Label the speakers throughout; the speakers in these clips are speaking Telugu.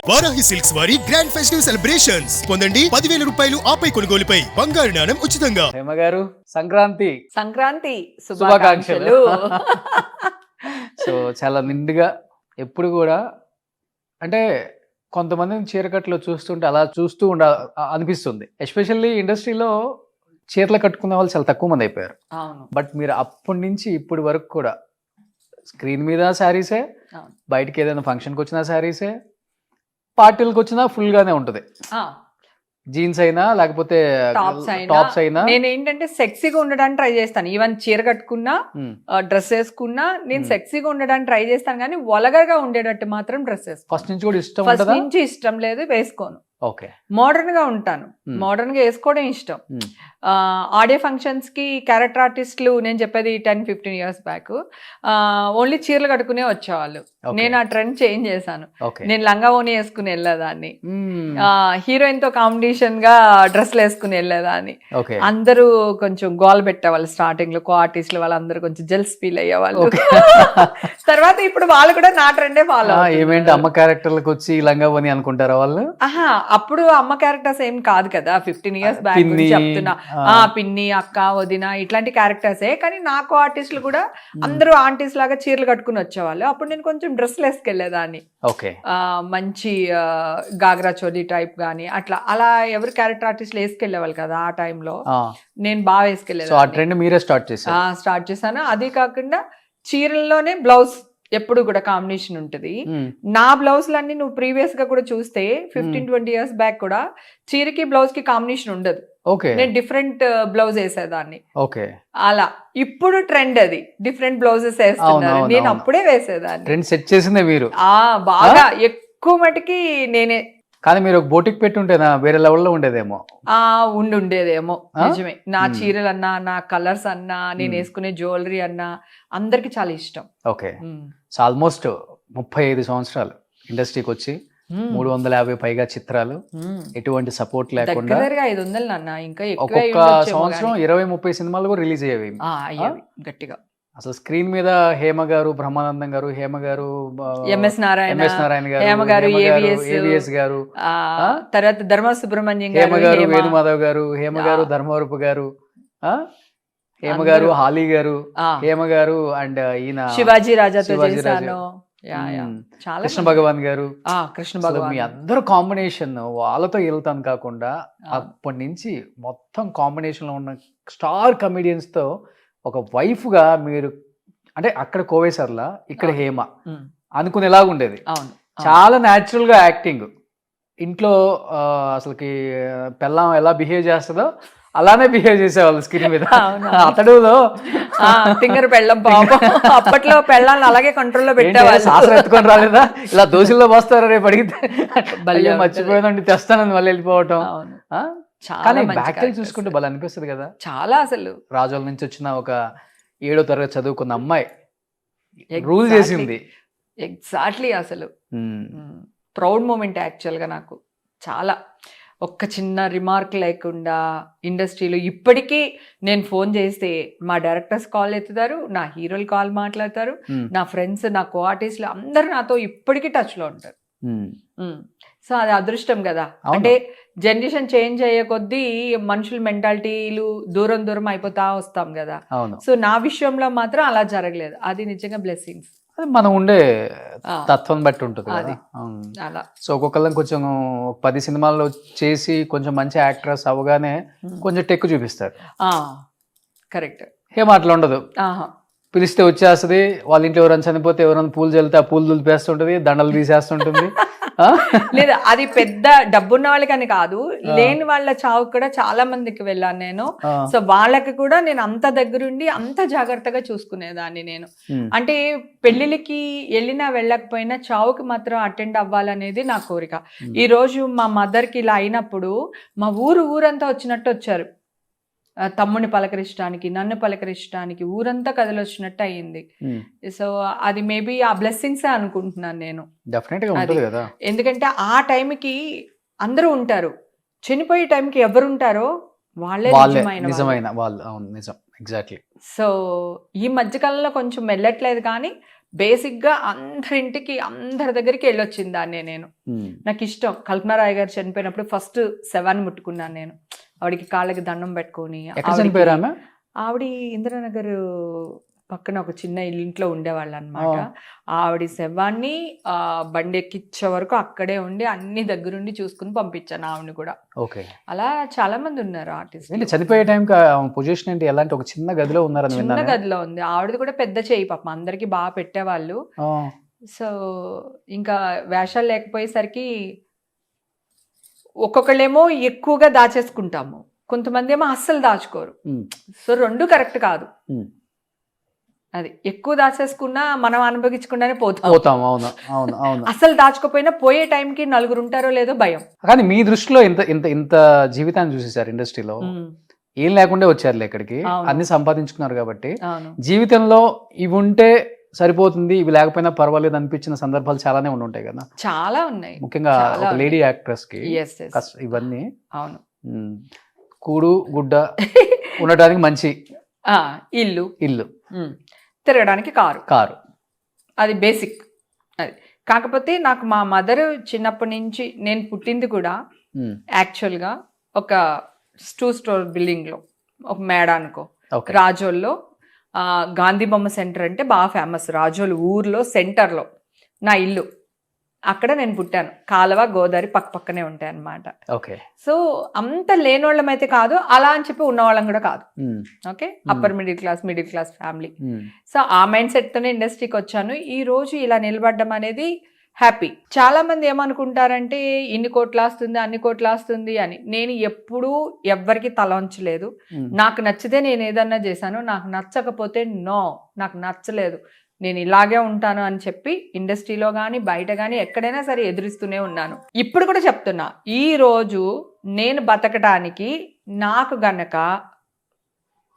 Speaker 1: వారాహి సిల్క్స్ వారి గ్రాండ్ ఫెస్టివ్ సెలబ్రేషన్స్ పొందండి 10,000 రూపాయలు ఆపై కొనుగోలుపై బంగారు నాణెం ఉచితంగా.
Speaker 2: హేమ గారు సంక్రాంతి
Speaker 3: శుభాకాంక్షలు.
Speaker 2: సో చాలా నిండుగా ఎప్పుడు కూడా అంటే కొంతమందిని చీరకట్లో చూస్తుంటే అలా చూస్తూ అనిపిస్తుంది. ఎస్పెషల్లీ ఇండస్ట్రీలో చీరలు కట్టుకునే వాళ్ళు చాలా తక్కువ మంది అయిపోయారు.
Speaker 3: అవును.
Speaker 2: బట్ మీరు అప్పటి నుంచి ఇప్పటి వరకు కూడా స్క్రీన్ మీద శారీసే, బయటికి ఏదైనా ఫంక్షన్కి వచ్చినా శారీసే, పార్టీలకు వచ్చినా ఫుల్ గానే ఉంటది. జీన్స్ అయినా లేకపోతే టాప్స్ అయినా
Speaker 3: నేను ఏంటంటే సెక్సీగా ఉండడానికి ట్రై చేస్తాను. ఈవెన్ చీర కట్టుకున్నా డ్రెస్ వేసుకున్నా నేను సెక్సీగా ఉండడానికి ట్రై చేస్తాను, కానీ వల్గర్గా ఉండేటట్టు మాత్రం డ్రెస్ వేసుకోను.
Speaker 2: ఫస్ట్ నుంచి కూడా ఇష్టం,
Speaker 3: ఫస్ట్ నుంచి ఇష్టం లేదు, వేసుకోను.
Speaker 2: ఓకే,
Speaker 3: మోడర్న్ గా ఉంటాను, మోడర్న్ గా వేసుకోవడం ఇష్టం. ఆడియో ఫంక్షన్స్ కి క్యారెక్టర్ ఆర్టిస్టులు, నేను చెప్పేది 10-15 years బ్యాక్, ఓన్లీ చీరలు కట్టుకునే వచ్చేవాళ్ళు. నేను ఆ ట్రెండ్ చేంజ్ చేశాను. నేను లంగా ఓని వేసుకుని వెళ్ళేదాన్ని, హీరోయిన్ తో కాంపిటీషన్ గా డ్రెస్లు వేసుకుని వెళ్ళేదాన్ని. అందరూ కొంచెం గోల్ పెట్టేవాళ్ళు స్టార్టింగ్ లో, కో ఆర్టిస్టులు వాళ్ళందరూ కొంచెం జెల్స్ ఫీల్ అయ్యేవాళ్ళు. తర్వాత ఇప్పుడు వాళ్ళు కూడా నా ట్రెండే ఫాలో.
Speaker 2: ఏమేంటి అమ్మ క్యారెక్టర్లకు వచ్చి లంగా ఓని అనుకుంటారా వాళ్ళు?
Speaker 3: అప్పుడు అమ్మ క్యారెక్టర్స్ ఏం కాదు కదా, 15 years బ్యాక్ చెప్తున్నా. పిన్ని, అక్క, వదిన ఇట్లాంటి క్యారెక్టర్సే. కానీ నాకు ఆర్టిస్టులు కూడా అందరూ ఆంటీస్ లాగా చీరలు కట్టుకుని వచ్చేవాళ్ళు. అప్పుడు నేను కొంచెం డ్రెస్లు వేసుకెళ్లేదాన్ని, మంచి గాగ్రా చోలీ టైప్ గానీ అట్లా. అలా ఎవరు క్యారెక్టర్ ఆర్టిస్టులు వేసుకెళ్లేవాళ్ళు కదా ఆ టైంలో, నేను బాగా వేసుకెళ్లేదాన్ని. స్టార్ట్ చేశాను. అది కాకుండా చీరల్లోనే బ్లౌజ్ ఎప్పుడు కూడా కాంబినేషన్ ఉంటుంది. నా బ్లౌజ్లన్నీ నువ్వు ప్రీవియస్ గా కూడా చూస్తే 15-20 years బ్యాక్ కూడా చీరకి బ్లౌజ్ కి కాంబినేషన్ ఉండదు. నేను డిఫరెంట్ బ్లౌజ్ వేసేదాన్ని. అలా ఇప్పుడు ట్రెండ్ అది, డిఫరెంట్ బ్లౌజెస్ వేస్తున్నారు. నేను అప్పుడే వేసేదాన్ని.
Speaker 2: ట్రెండ్ సెట్ చేసిందే మీరు.
Speaker 3: బాగా ఎక్కువ మటుకి నేనే.
Speaker 2: కానీ మీరు ఒక బోటిక్ పెట్టుంటేనా వేరే లెవెల్లో ఉండేదేమో.
Speaker 3: ఉండేదేమో, నిజమే. నా చీరలు అన్నా, నా కలర్స్ అన్నా, నేను వేసుకునే జ్యువెలరీ అన్నా అందరికి చాలా ఇష్టం.
Speaker 2: ఓకే, సో ఆల్మోస్ట్ 35 సంవత్సరాలు ఇండస్ట్రీకి వచ్చి 350 పైగా చిత్రాలు, ఎటువంటి సపోర్ట్ లేకుండా
Speaker 3: 500 అన్న, ఇంకా
Speaker 2: ఒక్కొక్క సంవత్సరం 20-30 సినిమాలు కూడా రిలీజ్ అయ్యేవి
Speaker 3: గట్టిగా.
Speaker 2: అసలు స్క్రీన్ మీద హేమ గారు, బ్రహ్మానందం గారు, హేమ గారు,
Speaker 3: ఎంఎస్ నారాయణ గారు,
Speaker 2: హేమ గారు, ఏవిఎస్ గారు,
Speaker 3: తర్వాత ధర్మ సుబ్రహ్మణ్యం
Speaker 2: హేమ గారు, వేణుమాధవ్ గారు, హేమ గారు, ధర్మవరపు గారు, హేమ గారు, హాలీ గారు, హేమ గారు, అండ్ ఈయన
Speaker 3: శివాజీ రాజాతో చేశాను,
Speaker 2: కృష్ణ భగవాన్ గారు. మీ అందరూ కాంబినేషన్ వాళ్ళతో వెళ్తాను కాకుండా అప్పటి నుంచి మొత్తం కాంబినేషన్ లో ఉన్న స్టార్ కమెడియన్స్ తో ఒక వైఫ్ గా మీరు, అంటే అక్కడ కోవేసర్లా, ఇక్కడ హేమ అనుకునేలాగా ఉండేది. చాలా న్యాచురల్ గా యాక్టింగ్. ఇంట్లో అసలుకి పెళ్ళాం ఎలా బిహేవ్ చేస్తుందో అలానే బిహేవ్ చేసేవాళ్ళు స్క్రీన్ మీద. అతడులో
Speaker 3: తింగర పెళ్ళం పాపం, అప్పట్లో పెళ్ళాలను అలాగే కంట్రోల్లో పెట్టేవాళ్ళు.
Speaker 2: శాస్త్రం ఎత్తుకొని రాలేదా, ఇలా దోశల్లో పోస్తారా రేపు అడిగితే, మర్చిపోయిందండి తెస్తానని మళ్ళీ వెళ్ళిపోవటం. కానీ బ్యాక్ సైడ్ చూసుకుంటే భలే అనిపిస్తుంది కదా.
Speaker 3: చాలా అసలు
Speaker 2: రాజోల నుంచి వచ్చిన ఒక 7వ తరగతి చదువుకున్న అమ్మాయి రూల్ చేసింది.
Speaker 3: ఎగ్జాక్ట్లీ, అసలు ప్రౌడ్ మూమెంట్ యాక్చువల్ గా నాకు. చాలా ఒక్క చిన్న రిమార్క్ లేకుండా ఇండస్ట్రీలో ఇప్పటికీ నేను ఫోన్ చేస్తే మా డైరెక్టర్స్ కాల్ ఎత్తుతారు, నా హీరోలు కాల్ మాట్లాడతారు, నా ఫ్రెండ్స్, నా కో ఆర్టిస్టులు అందరు నాతో ఇప్పటికీ టచ్ లో ఉంటారు. సో అది అదృష్టం కదా. అంటే జనరేషన్ చేంజ్ అయ్యే కొద్దీ మనుషుల మెంటాలిటీలు దూరం దూరం అయిపోతా వస్తాం కదా. సో నా విషయంలో మాత్రం అలా జరగలేదు. అది నిజంగా బ్లెస్సింగ్స్.
Speaker 2: మనం ఉండే తత్వం బట్టి ఉంటుంది అలా. సో ఒక్కొక్కళ్ళని కొంచెం 10 సినిమాల్లో చేసి కొంచెం మంచి యాక్ట్రెస్ అవగానే కొంచెం టెక్కు చూపిస్తారు.
Speaker 3: కరెక్ట్.
Speaker 2: ఏం అట్లా ఉండదు, పిలిస్తే వచ్చేస్తుంది. వాళ్ళ ఇంట్లో ఎవరైనా చనిపోతే ఎవరైనా పూలు చల్లితే ఆ పూలు దులిపేస్తుంటది, దండలు తీసేస్తుంటుంది.
Speaker 3: లేదు, అది పెద్ద డబ్బున్న వాళ్ళకని కాదు, లేని వాళ్ళ చావు కూడా చాలా మందికి వెళ్ళాను నేను. సో వాళ్ళకి కూడా నేను అంత దగ్గరుండి అంత జాగ్రత్తగా చూసుకునేదాన్ని నేను. అంటే పెళ్లికి వెళ్ళినా వెళ్ళకపోయినా చావుకి మాత్రం అటెండ్ అవ్వాలనేది నా కోరిక. ఈ రోజు మా మదర్కి ఇలా అయినప్పుడు మా ఊరంతా వచ్చినట్టు వచ్చారు. తమ్ముని పలకరించడానికి, నన్ను పలకరించడానికి ఊరంతా కదిలొచ్చినట్టు అయ్యింది. సో అది మేబీ ఆ బ్లెస్సింగ్సే అనుకుంటున్నాను నేను. ఎందుకంటే ఆ టైంకి అందరూ ఉంటారు, చనిపోయే టైంకి ఎవరు ఉంటారో వాళ్ళే నిజమైన వాళ్ళు. సో ఈ మధ్యకాలంలో కొంచెం వెళ్ళట్లేదు, కానీ బేసిక్గా అందరింటికి అందరి దగ్గరికి వెళ్ళొచ్చింది దాన్నే నేను. నాకు ఇష్టం. కల్పనా రాయ్ గారు చనిపోయినప్పుడు ఫస్ట్ శవాన్ని ముట్టుకున్నాను నేను. ఆవిడకి కాళ్ళకి దండం పెట్టుకొని. ఆవిడ ఇందిరానగర్ పక్కన ఒక చిన్న ఇంట్లో ఉండేవాళ్ళు అనమాట. ఆవిడ శవాన్ని బండి ఎక్కించే వరకు అక్కడే ఉండి అన్ని దగ్గరుండి చూసుకుని పంపించాను ఆవిడని కూడా. అలా చాలా మంది ఉన్నారు ఆర్టిస్ట్.
Speaker 2: చనిపోయే టైం పొజిషన్ ఏంటి, ఎలాంటి ఒక చిన్న గదిలో ఉన్నారు?
Speaker 3: చిన్న గదిలో ఉంది. ఆవిడది కూడా పెద్ద చేయి పాపం, అందరికి బాగా పెట్టేవాళ్ళు. సో ఇంకా వేషాలు లేకపోయేసరికి ఒక్కొక్కళ్ళేమో ఎక్కువగా దాచేసుకుంటాము, కొంతమంది ఏమో అస్సలు దాచుకోరు. సో రెండు కరెక్ట్ కాదు. అది ఎక్కువ దాచేసుకున్నా మనం అనుభవించకుండానే పోతాం. అసలు దాచుకోపోయినా పోయే టైంకి నలుగురు ఉంటారో లేదో భయం.
Speaker 2: కానీ మీ దృష్టిలో ఇంత జీవితాన్ని చూసేసారు ఇండస్ట్రీలో, ఏం లేకుండా వచ్చారు ఇక్కడికి, అన్ని సంపాదించుకున్నారు కాబట్టి జీవితంలో ఇవి ఉంటే సరిపోతుంది, ఇవి లేకపోయినా పర్వాలేదు అనిపించిన సందర్భాలు చాలానే ఉంటాయి కదా?
Speaker 3: చాలా ఉన్నాయి.
Speaker 2: ముఖ్యంగా ఒక లేడీ యాక్ట్రెస్ కి ఇవన్నీ.
Speaker 3: అవును.
Speaker 2: కూడు గుడ్డ ఉండటానికి మంచి ఇల్లు,
Speaker 3: తిరగడానికి కారు, అది బేసిక్. అది కాకపోతే నాకు మా మదర్ చిన్నప్పటి నుంచి, నేను పుట్టింది కూడా యాక్చువల్గా ఒక 2 స్టోర్ బిల్డింగ్ లో, ఒక మేడ అనుకో, రాజోల్లో. గాంధీ బొమ్మ సెంటర్ అంటే బాగా ఫేమస్ రాజోలు ఊర్లో సెంటర్లో నా ఇల్లు. అక్కడ నేను పుట్టాను. కాలువ గోదావరి పక్కనే ఉంటాయి అన్నమాట. సో అంత లేనోళ్ళం అయితే కాదు, అలా అని చెప్పి ఉన్నవాళ్ళం కూడా కాదు. Okay, upper middle class family. So ఆ మైండ్ సెట్ తోనే ఇండస్ట్రీకి వచ్చాను. ఈ రోజు ఇలా నిలబడ్డం అనేది హ్యాపీ. చాలా మంది ఏమనుకుంటారంటే ఇన్ని కోట్లు వస్తుంది, అన్ని కోట్లు వస్తుంది అని. నేను ఎప్పుడూ ఎవ్వరికి తల వంచలేదు. నాకు నచ్చితే నేను ఏదన్నా చేశాను, నాకు నచ్చకపోతే నో, నాకు నచ్చలేదు, నేను ఇలాగే ఉంటాను అని చెప్పి ఇండస్ట్రీలో కానీ బయట కానీ ఎక్కడైనా సరే ఎదురిస్తూనే ఉన్నాను. ఇప్పుడు కూడా చెప్తున్నా, ఈ రోజు నేను బతకడానికి నాకు గనక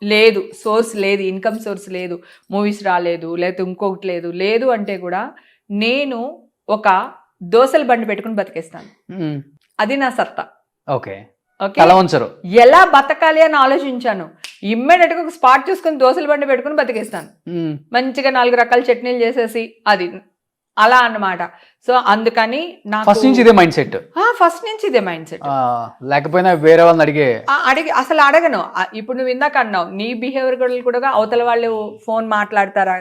Speaker 3: లేదు, సోర్స్ లేదు, ఇన్కమ్ సోర్స్ లేదు, మూవీస్ రాలేదు, లేకపోతే ఇంకొకటి లేదు అంటే కూడా నేను ఒక దోసల బండి పెట్టుకుని బతికేస్తాను. అది నా సత్తా. ఎలా బతకాలి అని ఆలోచించాను. ఇమ్మీడియట్ గా ఒక స్పాట్ చూసుకుని దోసల బండి పెట్టుకుని బతికేస్తాను. మంచిగా 4 రకాల చట్నీలు చేసేసి, అది అలా అన్నమాట. సో అందుకని నాకు
Speaker 2: ఫస్ట్ నుంచి ఇదే మైండ్ సెట్. లేకపోయినా వేరే వాళ్ళని అడిగి
Speaker 3: అసలు అడగను. ఇప్పుడు నువ్వు ఇందాక అన్నావు, నీ బిహేవియర్ కూడా అవతల వాళ్ళు ఫోన్ మాట్లాడతారా,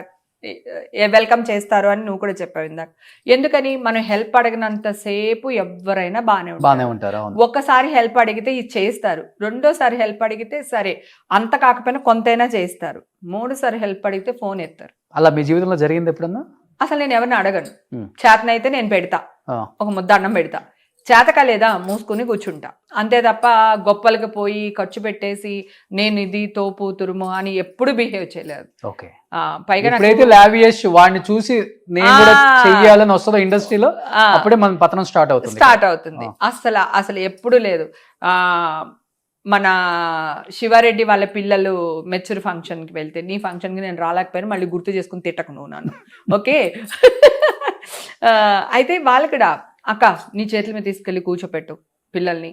Speaker 3: వెల్కమ్ చేస్తారు అని నువ్వు కూడా చెప్పావు ఇందాక. ఎందుకని మనం హెల్ప్ అడిగినంత సేపు ఎవరైనా బాగానే ఉంటారు. ఒక్కసారి హెల్ప్ అడిగితే ఇది చేస్తారు, రెండోసారి హెల్ప్ అడిగితే సరే అంత కాకపోయినా కొంతైనా చేస్తారు, 3సారి హెల్ప్ అడిగితే ఫోన్ ఎత్తారు.
Speaker 2: అలా మీ జీవితంలో జరిగింది ఎప్పుడన్నా?
Speaker 3: అసలు నేను ఎవరిని అడగను. చేతనైతే నేను పెడతా, ఒక ముద్ద అన్నం పెడతా. చేతక లేదా మూసుకుని కూర్చుంటా అంతే తప్ప గొప్పలకి పోయి ఖర్చు పెట్టేసి నేను ఇది తోపు తురుము అని ఎప్పుడు బిహేవ్ చేయలేదు.
Speaker 2: పైగా వాడిని చూసి నేను కూడా చెయ్యాలని వస్తుందో ఇండస్ట్రీలో, అప్పుడే మన పతనం స్టార్ట్ అవుతుంది.
Speaker 3: అసలు ఎప్పుడు లేదు. మన శివారెడ్డి వాళ్ళ పిల్లలు మెచ్యూర్ ఫంక్షన్కి వెళ్తే, నీ ఫంక్షన్కి నేను రాలేకపోయినా మళ్ళీ గుర్తు చేసుకుని తిట్టకు నువ్వు నన్ను. ఓకే, అయితే వాళ్ళు కూడా అక్క నీ చేతుల మీద తీసుకెళ్ళి కూర్చోపెట్టు పిల్లల్ని,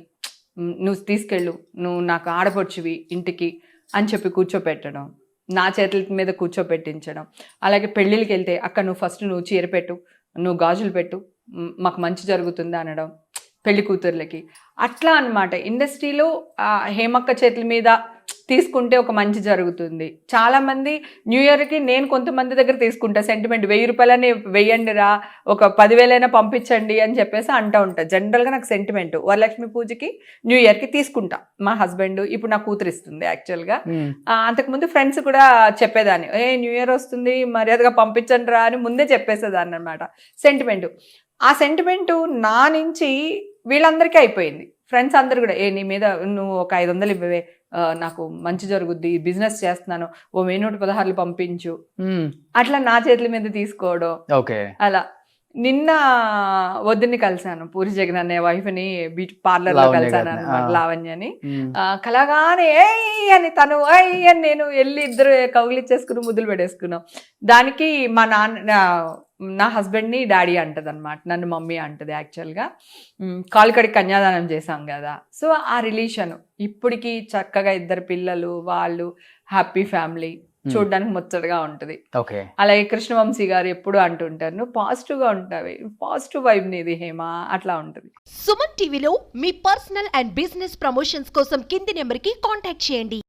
Speaker 3: నువ్వు తీసుకెళ్ళు, నువ్వు నాకు ఆడపడుచువి ఇంటికి అని చెప్పి కూర్చోపెట్టడం, నా చేతుల మీద కూర్చోపెట్టించడం. అలాగే పెళ్ళిళ్ళకి వెళ్తే అక్క నువ్వు ఫస్ట్ నువ్వు చీర పెట్టు, నువ్వు గాజులు పెట్టు, మాకు మంచి జరుగుతుంది అనడం పెళ్లి కూతుర్లకి. అట్లా అన్నమాట. ఇండస్ట్రీలో హేమక్క చేతుల మీద తీసుకుంటే ఒక మంచి జరుగుతుంది. చాలామంది న్యూ ఇయర్కి నేను కొంతమంది దగ్గర తీసుకుంటా సెంటిమెంట్, 1000 రూపాయలని వెయ్యండి రా, ఒక 10,000 పంపించండి అని చెప్పేసి అంటూ ఉంటా. జనరల్గా నాకు సెంటిమెంట్ వరలక్ష్మి పూజకి న్యూ ఇయర్కి తీసుకుంటా. మా హస్బెండ్ ఇప్పుడు నా కూతురు ఇస్తుంది యాక్చువల్గా. అంతకుముందు ఫ్రెండ్స్ కూడా చెప్పేదాన్ని, న్యూ ఇయర్ వస్తుంది మర్యాదగా పంపించండి రా అని ముందే చెప్పేసేదాన్ని అనమాట. సెంటిమెంట్, ఆ సెంటిమెంట్ నా నుంచి వీళ్ళందరికీ అయిపోయింది. ఫ్రెండ్స్ అందరు కూడా నీ మీద నువ్వు ఒక 500 ఇవ్వవే, నాకు మంచి జరుగుద్ది, బిజినెస్ చేస్తున్నాను, ఓ 116 పంపించు, అట్లా నా చేతుల మీద తీసుకోవడం. అలా నిన్న వద్దని కలిసాను, పూరి జగన్ అనే వైఫ్ని బ్యూటీ పార్లర్ లో కలిసాను అనమాట, లావణ్యని. కలగానే అని తను అని నేను వెళ్ళి ఇద్దరు కౌగిలిచ్చేసుకుని ముద్దులు పెట్టేసుకున్నాం. దానికి మా నా హస్బెండ్ని డాడీ అంటది అనమాట, నన్ను మమ్మీ అంటది. యాక్చువల్గా కాలుకడికి కన్యాదానం చేశాం కదా, సో ఆ రిలేషన్ ఇప్పటికి చక్కగా 2 పిల్లలు, వాళ్ళు హ్యాపీ ఫ్యామిలీ. చూడడానికి ముచ్చటగా ఉంటది.
Speaker 2: ఓకే.
Speaker 3: అలాగే కృష్ణవంశీ గారు ఎప్పుడు అంటుంటారు, నువ్వు పాజిటివ్ గా ఉంటావి, పాజిటివ్ వైబ్ నీది హేమ, అట్లా ఉంటది.
Speaker 4: సుమన్ టీవీలో మీ పర్సనల్ అండ్ బిజినెస్ ప్రమోషన్స్ కోసం కింది నెంబర్కి కాంటాక్ట్ చేయండి.